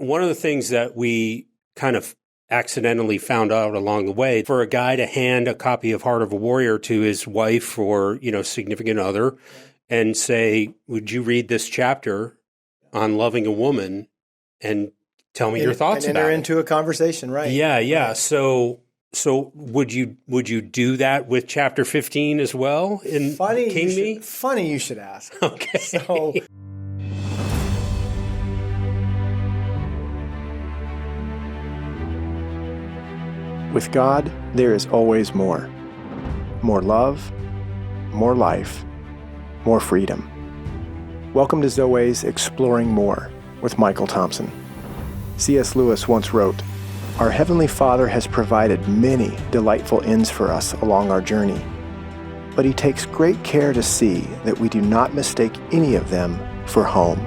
one of the things that we kind of accidentally found out along the way, for a guy to hand a copy of Heart of a Warrior to his wife or, significant other and say, would you read this chapter on loving a woman and tell me your thoughts and about enter it? into a conversation, right? Yeah. Right. So would you do that with chapter 15 as well in King Me? Funny you should ask. Okay. So with God, there is always more. More love, more life, more freedom. Welcome to Zoweh's Exploring More with Michael Thompson. C.S. Lewis once wrote, "Our Heavenly Father has provided many delightful ends for us along our journey, but He takes great care to see that we do not mistake any of them for home."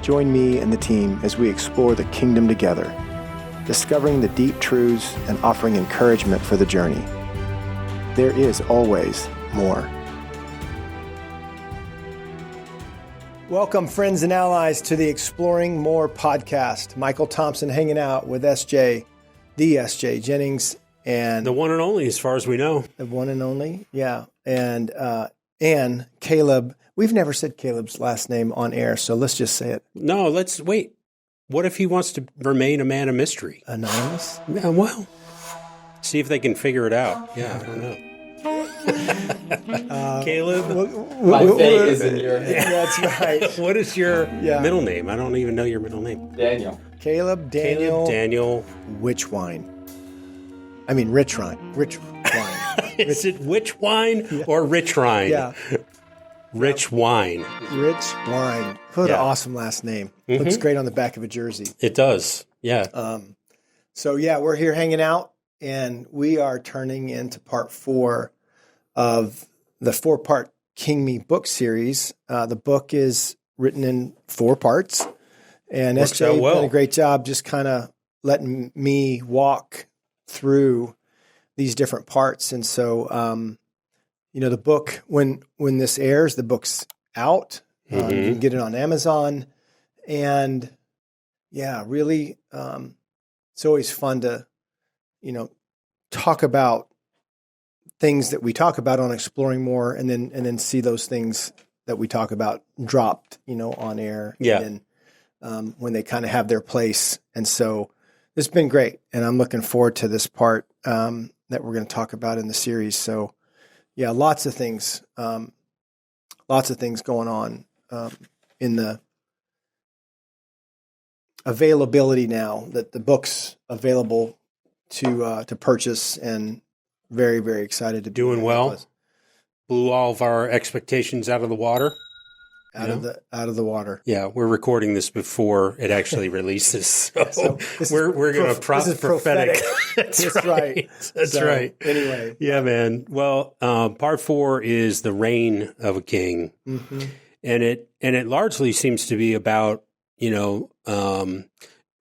Join me and the team as we explore the kingdom together, discovering the deep truths and offering encouragement for the journey. There is always more. Welcome, friends and allies, to the Exploring More podcast. Michael Thompson hanging out with the SJ Jennings, and The one and only, as far as we know. the one and only, yeah, and Caleb. We've never said Caleb's last name on air, so let's just say it. No, let's wait. What if he wants to remain a man of mystery? Anonymous? Yeah, well, see if they can figure it out. Yeah, I don't know. Caleb, My fate is in your hands. That's right. what is your Yeah. middle name? I don't even know your middle name. Daniel. Caleb Daniel Daniel. Rich Wine. I mean, Rich Wine. Rich Wine. Is it witch wine or rich wine? Yeah, Rich wine. Rich Wine. What Yeah. an awesome last name. Looks great on the back of a jersey. It does. Yeah. So yeah, we're here hanging out, and we are turning into part 4 of the 4-part King Me book series. The book is written in 4 parts, and Works SJ out well. did a great job just kind of letting me walk through these different parts. And so, the book, when this airs, the book's out. You can get it on Amazon, and yeah, really, it's always fun to, talk about things that we talk about on Exploring More, and then see those things that we talk about dropped, on air. Yeah. And when they kind of have their place. And so it's been great, and I'm looking forward to this part that we're going to talk about in the series. So yeah, lots of things going on in the availability now that the book's available to purchase, and very, very excited to be Doing here. well. Blew all of our expectations out of the water. out of the water. Yeah, we're recording this before it actually releases, so, So this we're going to this is prophetic. prophetic. That's right. That's So, right. Anyway, Yeah, man. Well, part 4 is the reign of a king, and it largely seems to be about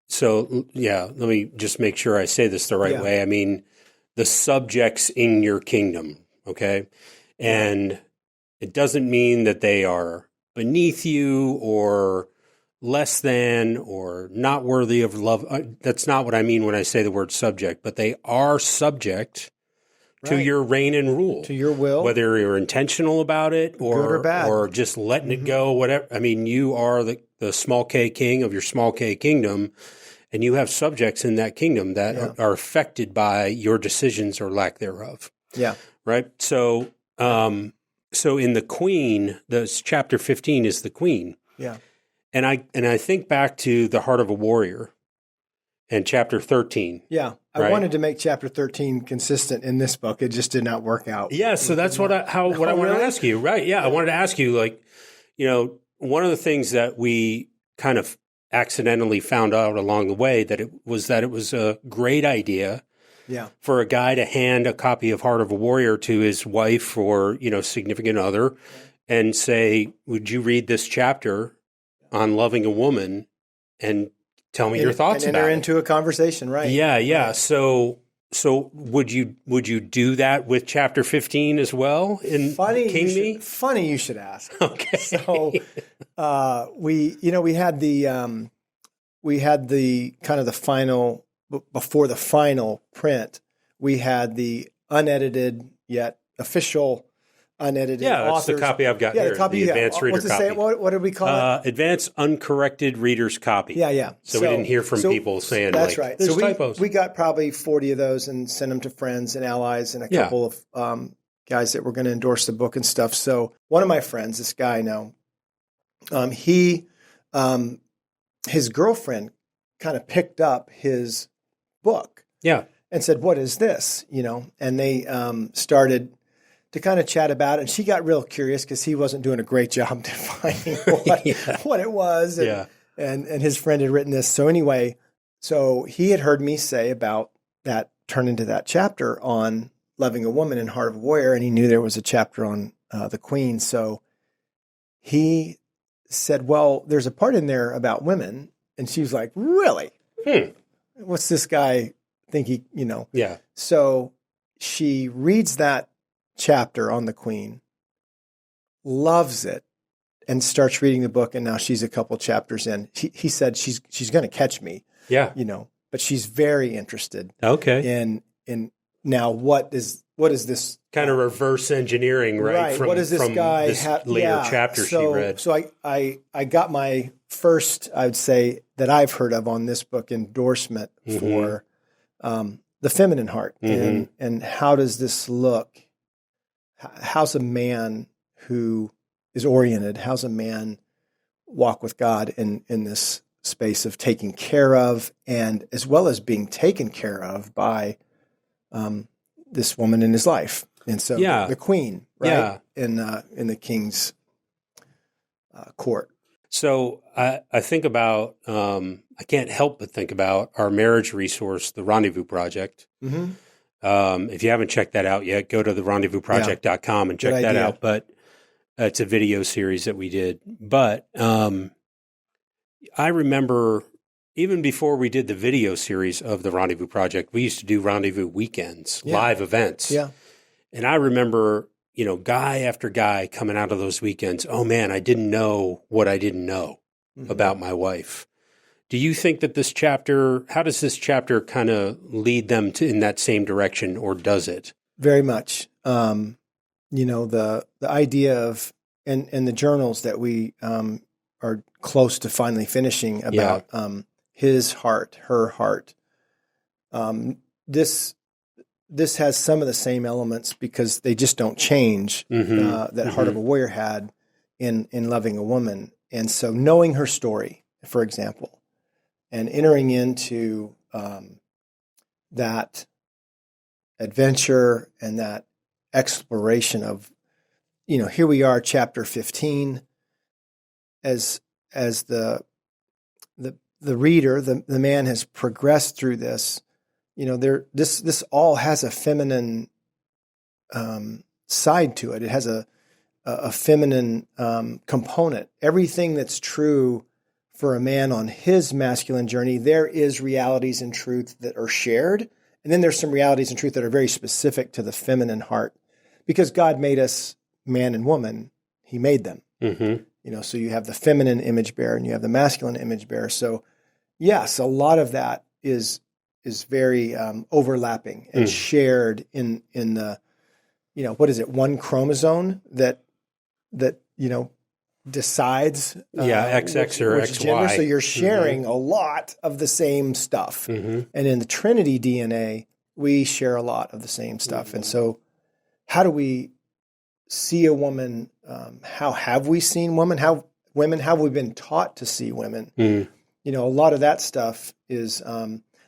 So yeah, let me just make sure I say this the right way. I mean, the subjects in your kingdom, okay, and it doesn't mean that they are beneath you or less than or not worthy of love. That's not what I mean when I say the word subject, but they are subject to your reign and rule, to your will, whether you're intentional about it or good or bad, or just letting it go, whatever. I mean, you are the small K king of your small K kingdom, and you have subjects in that kingdom that are affected by your decisions or lack thereof. Yeah. Right. So, so in the Queen, this chapter 15 is the Queen. Yeah. And I think back to the Heart of a Warrior and chapter 13. Yeah. I wanted to make chapter 13 consistent in this book. It just did not work out. Yeah. So that's what I wanted to ask you. Right. Yeah. I wanted to ask you, one of the things that we kind of accidentally found out along the way that it was a great idea for a guy to hand a copy of Heart of a Warrior to his wife or, significant other and say, would you read this chapter on loving a woman and tell me your thoughts and about enter it? into a conversation, right? Yeah, yeah. Right. So would you do that with chapter 15 as well in King Me? Funny you should ask. Okay. So we had the we had the kind of the final, before the final print, we had the unedited yet official unedited that's the copy I've got here. The copy the advanced reader what's it copy. say? What did we call it? Advanced uncorrected reader's copy. Yeah. So we didn't hear from people saying that's like, right. there's so typos. We got probably 40 of those and sent them to friends and allies and a couple of guys that were going to endorse the book and stuff. So one of my friends, this guy I know, his girlfriend kind of picked up his book. Yeah. And said, "What is this?" And they started to kind of chat about it. And she got real curious because he wasn't doing a great job defining what it was. And his friend had written this. So anyway, he had heard me say about that, turn into that chapter on loving a woman in Heart of a Warrior. And he knew there was a chapter on the Queen. So he said, "Well, there's a part in there about women." And she was like, "Really? What's this guy think he, Yeah. So she reads that chapter on the Queen, loves it, and starts reading the book. And now she's a couple chapters in. He said she's going to catch me. Yeah. But she's very interested. Okay. In now what is this kind of reverse engineering, right? What does this guy have? Later chapter she read. So I got my first, I would say, that I've heard of on this book endorsement for the feminine heart, and how does this look? How's a man who is oriented? How's a man walk with God in this space of taking care of, and as well as being taken care of by this woman in his life? And so the Queen, right? In the king's court. So I think about, I can't help but think about our marriage resource, the Rendezvous Project. If you haven't checked that out yet, go to therendezvousproject.com and check that out. But it's a video series that we did. But I remember even before we did the video series of the Rendezvous Project, we used to do rendezvous weekends, live events. Yeah. And I remember, guy after guy coming out of those weekends, oh man, I didn't know what I didn't know about my wife. Do you think that how does this chapter kind of lead them in that same direction, or does it? Very much. The idea of, and the journals that we are close to finally finishing about his heart, her heart. This has some of the same elements because they just don't change that Heart of a Warrior had in loving a woman. And so knowing her story, for example, and entering into that adventure and that exploration of, here we are, chapter 15, as the reader, the man has progressed through this. This all has a feminine side to it. It has a feminine component. Everything that's true for a man on his masculine journey, there is realities and truth that are shared. And then there's some realities and truth that are very specific to the feminine heart. Because God made us man and woman, he made them. So you have the feminine image bearer and you have the masculine image bearer. So yes, a lot of that is very overlapping and shared in the, what is it, one chromosome that decides XX or which XY. gender. So you're sharing a lot of the same stuff. And in the Trinity DNA, we share a lot of the same stuff. And so how do we see a woman? How have we seen women? How have we been taught to see women? A lot of that stuff is,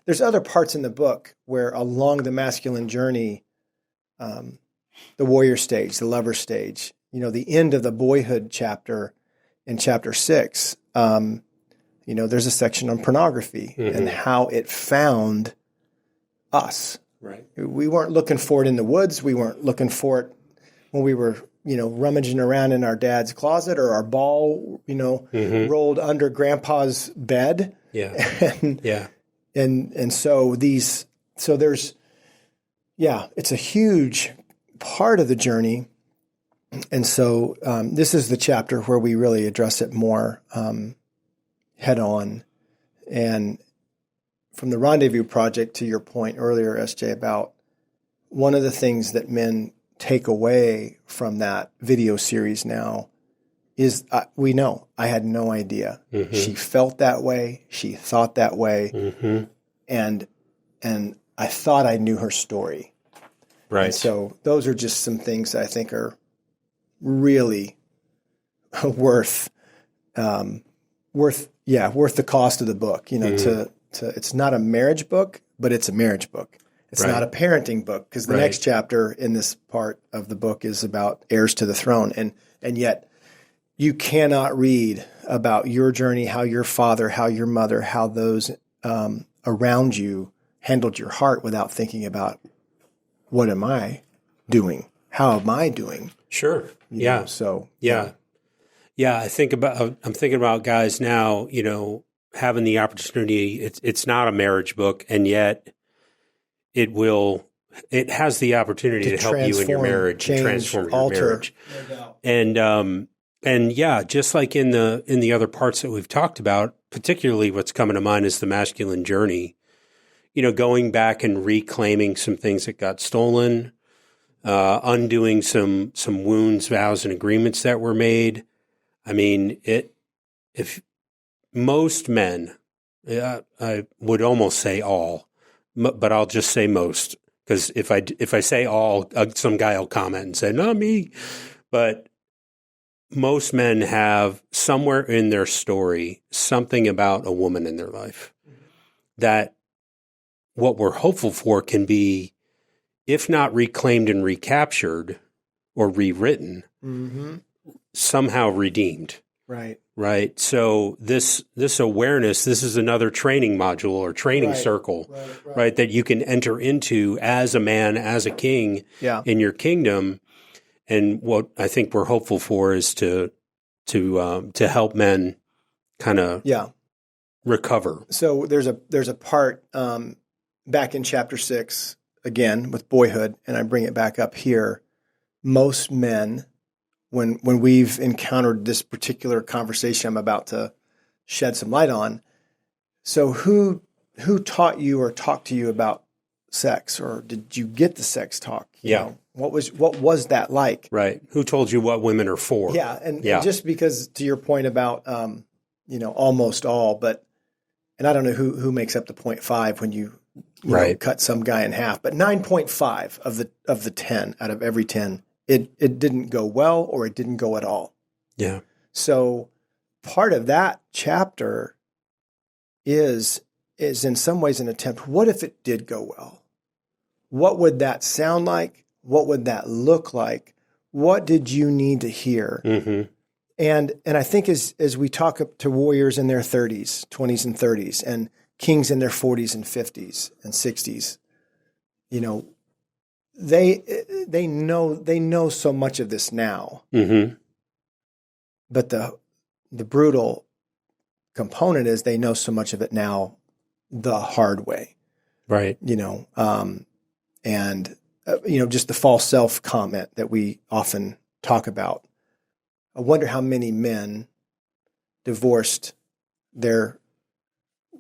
there's other parts in the book where along the masculine journey, the warrior stage, the lover stage, the end of the boyhood chapter in chapter 6, there's a section on pornography and how it found us. Right. We weren't looking for it in the woods. We weren't looking for it when we were, rummaging around in our dad's closet or our ball, rolled under grandpa's bed. Yeah. And so there's, it's a huge part of the journey. And so this is the chapter where we really address it more head on And from the Rendezvous Project, to your point earlier, SJ, about one of the things that men take away from that video series now is we know I had no idea. Mm-hmm. She felt that way. She thought that way. Mm-hmm. And I thought I knew her story. Right. And so those are just some things that I think are really worth the cost of the book. You know, to it's not a marriage book, but it's a marriage book. It's not a parenting book, because the next chapter in this part of the book is about heirs to the throne. And yet you cannot read about your journey, how your father, how your mother, how those around you handled your heart without thinking about, what am I doing? How am I doing? Sure. You know, so yeah. I'm thinking about guys now, you know, having the opportunity. It's not a marriage book, and yet it has the opportunity to help you in your marriage and transform your marriage. And just like in the other parts that we've talked about, particularly what's coming to mind is the masculine journey. You know, going back and reclaiming some things that got stolen, undoing some wounds, vows, and agreements that were made. I mean, if most men, I would almost say all, but I'll just say most, because if I say all, some guy will comment and say, not me. But most men have somewhere in their story something about a woman in their life that what we're hopeful for can be, if not reclaimed and recaptured or rewritten, somehow redeemed. Right. So this awareness, this is another training module or training circle, right, that you can enter into as a man, as a king in your kingdom. And what I think we're hopeful for is to help men kind of recover. So there's a part back in chapter 6, again with boyhood, and I bring it back up here. Most men, when we've encountered this particular conversation I'm about to shed some light on, so who taught you or talked to you about sex, or did you get the sex talk? You know, what was that like? Right. Who told you what women are for? Yeah, and just because, to your point about almost all, but and I don't know who makes up the 0.5 when you know, cut some guy in half, but 9.5 of the 10 out of every 10, it didn't go well or it didn't go at all. Yeah. So part of that chapter is in some ways an attempt. What if it did go well? What would that sound like? What would that look like? What did you need to hear? Mm-hmm. And I think as we talk up to warriors in their 30s, 20s and 30s, and kings in their 40s and 50s and 60s, you know, they know so much of this now. Mm-hmm. But the brutal component is they know so much of it now the hard way. Right. You know, just the false self comment that we often talk about. I wonder how many men divorced their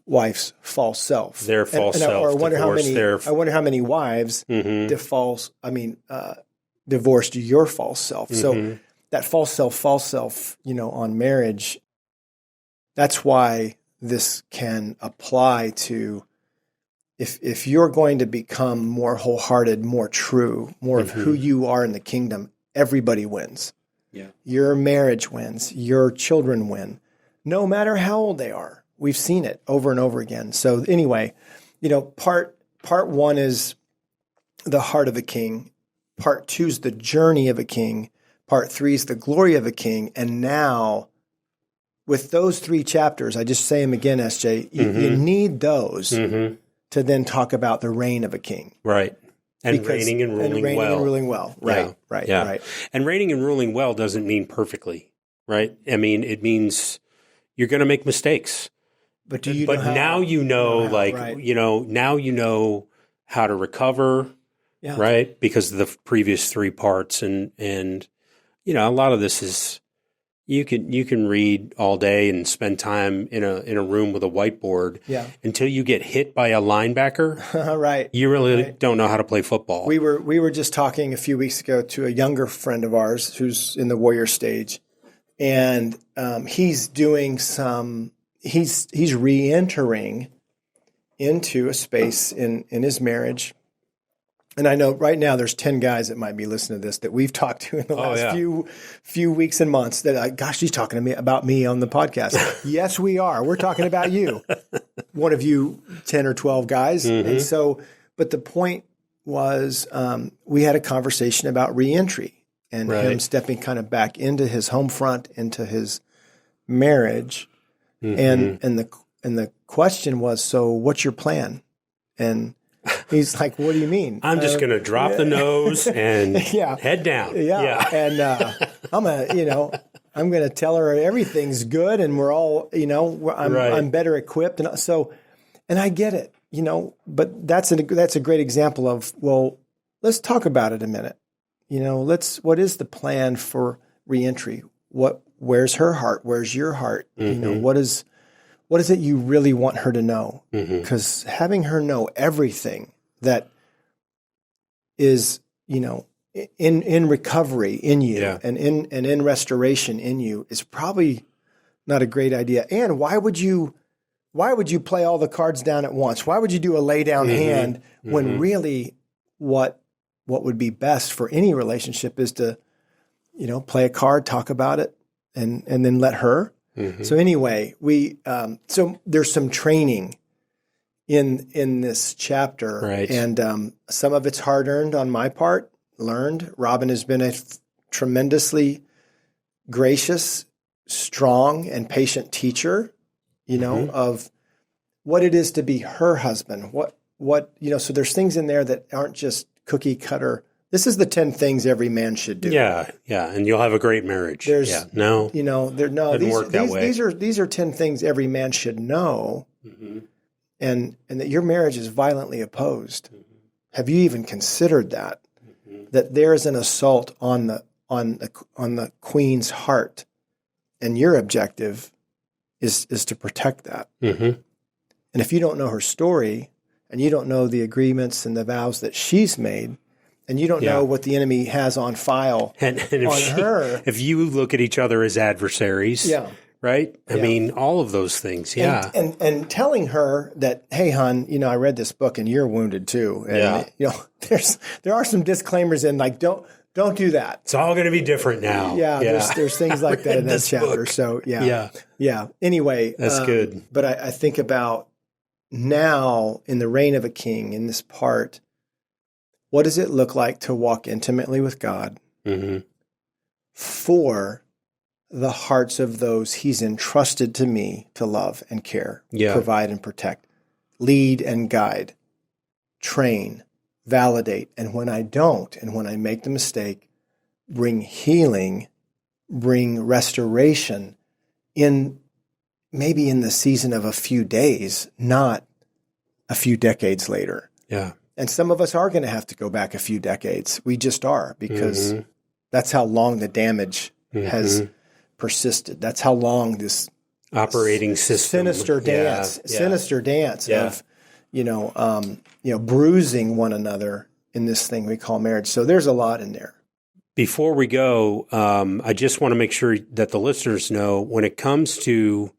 wife's false self. Their false self. Or I wonder how many wives divorced your false self. Mm-hmm. So that false self, you know, on marriage, that's why this can apply to if you're going to become more wholehearted, more true, more of who you are in the kingdom, everybody wins. Yeah. Your marriage wins. Your children win, no matter how old they are. We've seen it over and over again. So anyway, you know, part 1 is the heart of a king. Part 2 is the journey of a king. Part 3 is the glory of a king. And now, with those 3 chapters, I just say them again, SJ, you need those to then talk about the reign of a king. Right. And reigning and ruling well. Right. And reigning and ruling well doesn't mean perfectly, right? I mean, it means you're going to make mistakes. But now you know how to recover, right? Because of the previous 3 parts. And, you know, a lot of this is, You can read all day and spend time in a room with a whiteboard. Yeah. Until you get hit by a linebacker, Right. you really don't know how to play football. We were just talking a few weeks ago to a younger friend of ours who's in the warrior stage, and he's doing he's re-entering into a space in his marriage. And I know right now there's 10 guys that might be listening to this that we've talked to in the last few weeks and months that, gosh, he's talking to me about me on the podcast. Yes, we are. We're talking about you. One of you 10 or 12 guys. Mm-hmm. And so, but the point was we had a conversation about reentry and him stepping kind of back into his home front, into his marriage. Mm-hmm. And the question was, so what's your plan? And he's like, what do you mean? I'm just going to drop the nose and head down. Yeah. And I'm going to tell her everything's good and we're all, I'm better equipped. And so, and I get it, but that's a great example of, well, let's talk about it a minute. What is the plan for reentry? Where's her heart? Where's your heart? Mm-hmm. What is it you really want her to know? Because having her know everything that is, in recovery in you and in restoration in you is probably not a great idea. And why would you play all the cards down at once? Why would you do a lay down hand when really what would be best for any relationship is to, play a card, talk about it, and then let her. Mm-hmm. So anyway, so there's some training in this chapter, and some of it's hard earned on my part, learned. Robin has been a tremendously gracious, strong, and patient teacher, of what it is to be her husband. So there's things in there that aren't just cookie cutter. This is the 10 things every man should do. Yeah, and you'll have a great marriage. These are 10 things every man should know, and that your marriage is violently opposed. Mm-hmm. Have you even considered that? Mm-hmm. That there is an assault on the queen's heart, and your objective is to protect that. Mm-hmm. And if you don't know her story, and you don't know the agreements and the vows that she's made, and you don't know what the enemy has on file and her. If you look at each other as adversaries, right? I mean, all of those things, And telling her that, hey, hon, I read this book and you're wounded too. And, there are some disclaimers in, like, don't do that. It's all going to be different now. There's things like that in that chapter. Book. So, Anyway. That's good. But I think about now in the reign of a king, in this part, what does it look like to walk intimately with God for the hearts of those he's entrusted to me to love and care, provide and protect, lead and guide, train, validate, and when I don't, and when I make the mistake, bring healing, bring restoration maybe in the season of a few days, not a few decades later. Yeah. And some of us are going to have to go back a few decades. We just are, because that's how long the damage has persisted. That's how long this operating system, sinister dance of, bruising one another in this thing we call marriage. So there's a lot in there. Before we go, I just want to make sure that the listeners know, when it comes to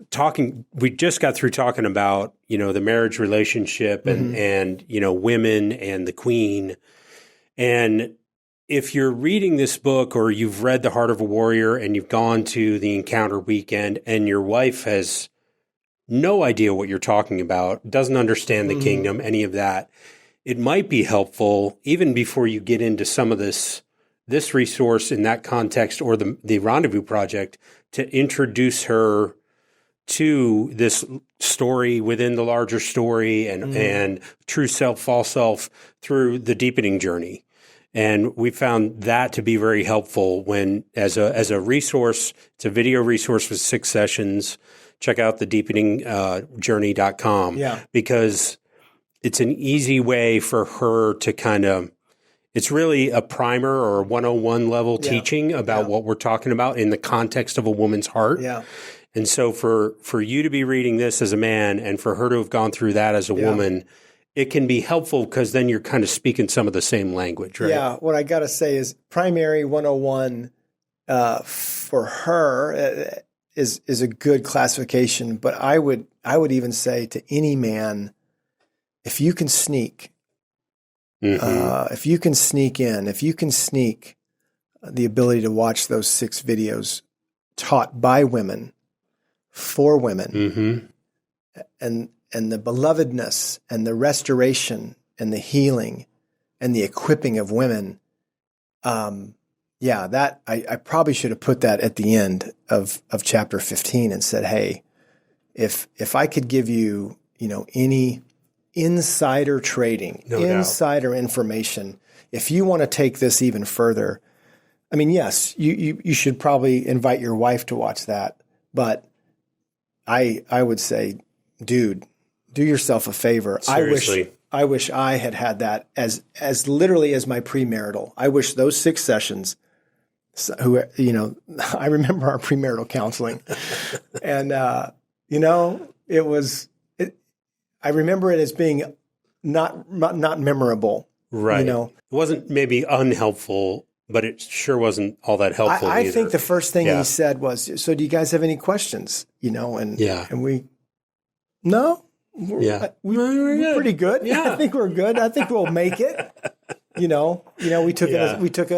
talking, we just got through talking about, the marriage relationship and women and the queen. And if you're reading this book, or you've read The Heart of a Warrior and you've gone to the encounter weekend and your wife has no idea what you're talking about, doesn't understand the kingdom, any of that, it might be helpful, even before you get into some of this resource in that context, or the Rendezvous Project, to introduce her to this story within the larger story and true self, false self through the Deepening Journey. And we found that to be very helpful as a resource. It's a video resource with 6 sessions. Check out the deepeningjourney.com because it's an easy way for her to kind of It's really a primer or a 101 level teaching about Yeah. what we're talking about in the context of a woman's heart. Yeah. And so for you to be reading this as a man and for her to have gone through that as a woman, it can be helpful because then you're kind of speaking some of the same language, right? Yeah. What I got to say is primary 101 for her is a good classification, but I would even say to any man, if you can sneak, if you can sneak in, if you can sneak the ability to watch those 6 videos taught by women, for women, and the belovedness and the restoration and the healing and the equipping of women, that I probably should have put that at the end of chapter 15 and said, hey, if I could give you, any insider trading, insider information, if you want to take this even further, I mean, yes, you should probably invite your wife to watch that, but I would say, dude, do yourself a favor. Seriously. I wish I had that as literally as my premarital. I wish those 6 sessions. I remember our premarital counseling, and it was. I remember it as being not memorable. Right. It wasn't maybe unhelpful, but it sure wasn't all that helpful. I think the first thing he said was, "So do you guys have any questions?" And we, no, we're pretty good. Yeah. I think we're good. I think we'll make it. We took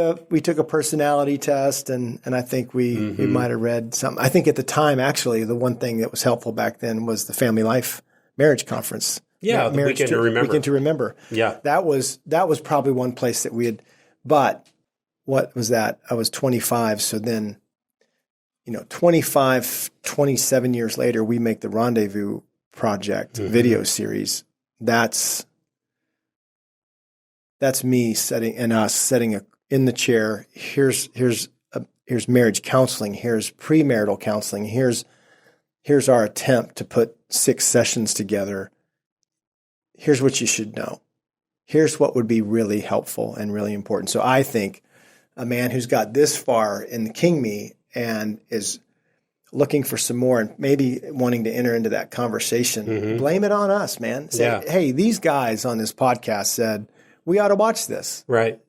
a personality test, and I think we might have read something. I think at the time, actually, the one thing that was helpful back then was the Family Life Marriage Conference. Yeah, the Weekend to Remember. Weekend to Remember. Yeah, that was probably one place that we had. But what was that? I was 25, so then, 27 years later, we make the Rendezvous project video series. That's me setting in the chair. Here's marriage counseling. Here's premarital counseling. Here's our attempt to put 6 sessions together. Here's what you should know. Here's what would be really helpful and really important. So I think a man who's got this far in the King Me and is looking for some more and maybe wanting to enter into that conversation, blame it on us, man. Say, hey, these guys on this podcast said, we ought to watch this. Right.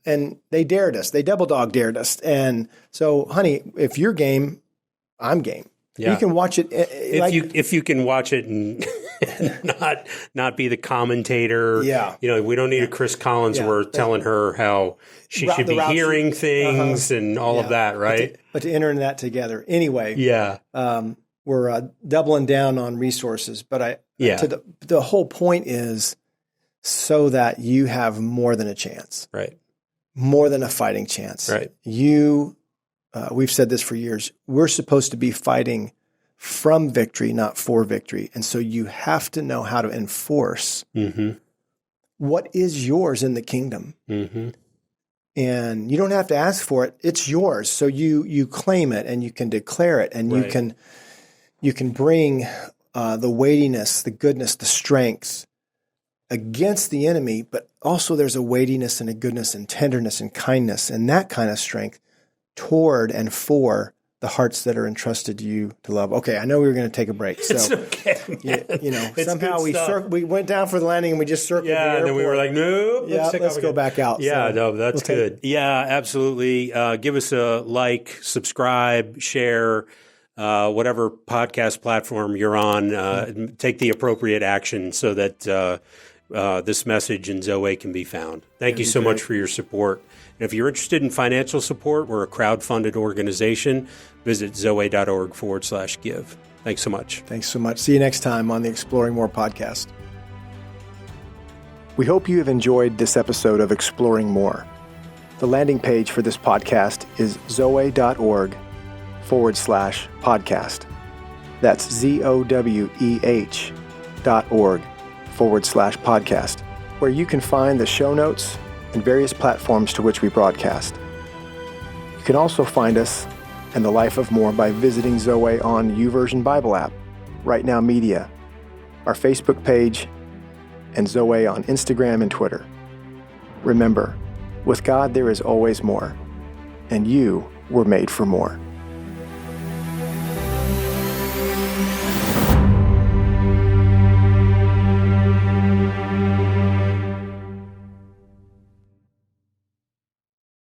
And they dared us. They double dog dared us. And so, honey, if you're game, I'm game. Yeah. You can watch it. If you can watch it and not be the commentator. Yeah. We don't need a Chris Collinsworth telling her how she should be hearing things and all of that, right? But to enter into that together. Anyway. Yeah. We're doubling down on resources. But the whole point is so that you have more than a chance. Right. More than a fighting chance. Right. We've said this for years. We're supposed to be fighting from victory, not for victory. And so you have to know how to enforce what is yours in the kingdom. And you don't have to ask for it. It's yours. So you claim it and you can declare it and you can bring the weightiness, the goodness, the strength against the enemy, but also there's a weightiness and a goodness and tenderness and kindness and that kind of strength toward and for the hearts that are entrusted to you to love. Okay, I know we were going to take a break. So, it's okay. Somehow we went down for the landing and we just circled the airport. And then we were like, no, let's go back out. Yeah, no, that's good. Yeah, absolutely. Give us a like, subscribe, share, whatever podcast platform you're on. Take the appropriate action so that this message in Zoweh can be found. Thank you so much for your support. And if you're interested in financial support, we're a crowd-funded organization. Visit zoweh.org/give. Thanks so much. Thanks so much. See you next time on the Exploring More podcast. We hope you have enjoyed this episode of Exploring More. The landing page for this podcast is zoweh.org/podcast. That's ZOWEH.org/podcast, where you can find the show notes and various platforms to which we broadcast. You can also find us and the Life of More by visiting Zoweh on YouVersion Bible app, Right Now Media, our Facebook page, and Zoweh on Instagram and Twitter. Remember, With God, there is always more, and you were made for more.